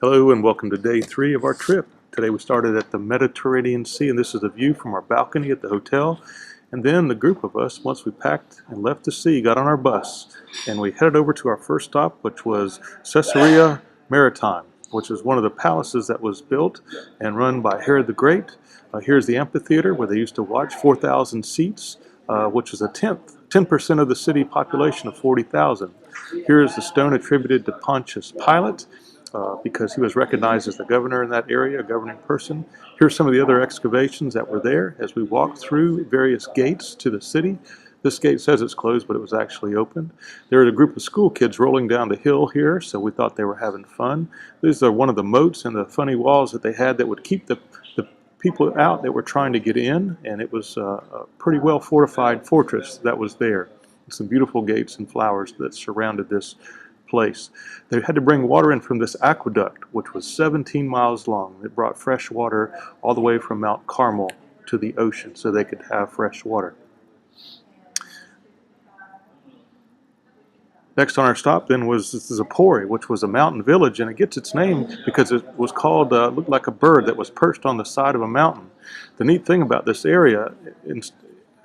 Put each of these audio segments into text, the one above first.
Hello and welcome to day 3 of our trip. Today we started at the Mediterranean Sea, and this is the view from our balcony at the hotel. And then the group of us, once we packed and left the sea, got on our bus and we headed over to our first stop, which was Caesarea Maritime, which is one of the palaces that was built and run by Herod the Great. Here's the amphitheater where they used to watch, 4,000 seats, which is a 10% of the city population of 40,000. Here is the stone attributed to Pontius Pilate, because he was recognized as the governor in that area, a governing person. Here's some of the other excavations that were there as we walked through various gates to the city. This gate says it's closed, but it was actually opened. There was a group of school kids rolling down the hill here, so we thought they were having fun. These are one of the moats and the funny walls that they had that would keep the people out that were trying to get in, and it was a pretty well fortified fortress that was there. Some beautiful gates and flowers that surrounded this place. They had to bring water in from this aqueduct, which was 17 miles long. It brought fresh water all the way from Mount Carmel to the ocean so they could have fresh water. Next on our stop then was Zippori, which was a mountain village, and it gets its name because it was called, looked like a bird that was perched on the side of a mountain. The neat thing about this area,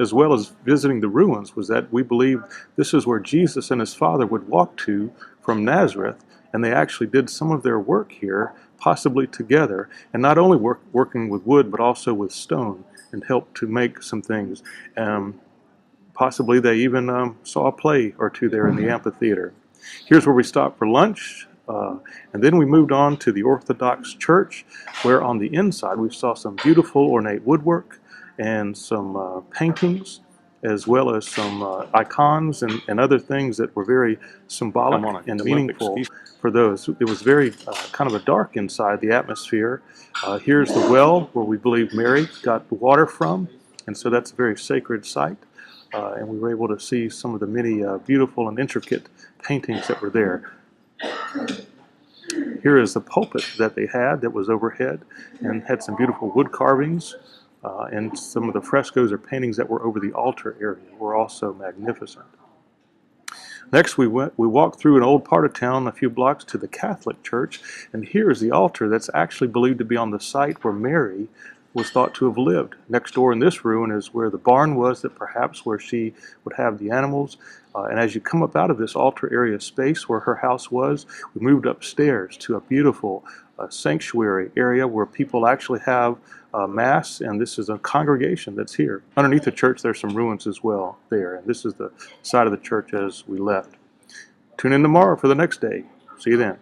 as well as visiting the ruins, was that we believe this is where Jesus and his Father would walk to from Nazareth, and they actually did some of their work here, possibly together, and not only working with wood, but also with stone, and helped to make some things. Possibly they even saw a play or two there in the amphitheater. Here's where we stopped for lunch, and then we moved on to the Orthodox Church, where on the inside we saw some beautiful ornate woodwork and some paintings, as well as some icons and other things that were very symbolic and meaningful for those. It was very kind of a dark inside, the atmosphere. Here's the well where we believe Mary got the water from, and so that's a very sacred site. And we were able to see some of the many beautiful and intricate paintings that were there. Here is the pulpit that they had that was overhead and had some beautiful wood carvings. And some of the frescoes or paintings that were over the altar area were also magnificent. Next, we walked through an old part of town a few blocks to the Catholic Church, and here is the altar that's actually believed to be on the site where Mary was thought to have lived. Next door in this ruin is where the barn was, that perhaps where she would have the animals. And as you come up out of this altar area space where her house was, we moved upstairs to a beautiful sanctuary area where people actually have Mass, and this is a congregation that's here. Underneath the church there's some ruins as well there, and this is the side of the church as we left. Tune in tomorrow for the next day. See you then.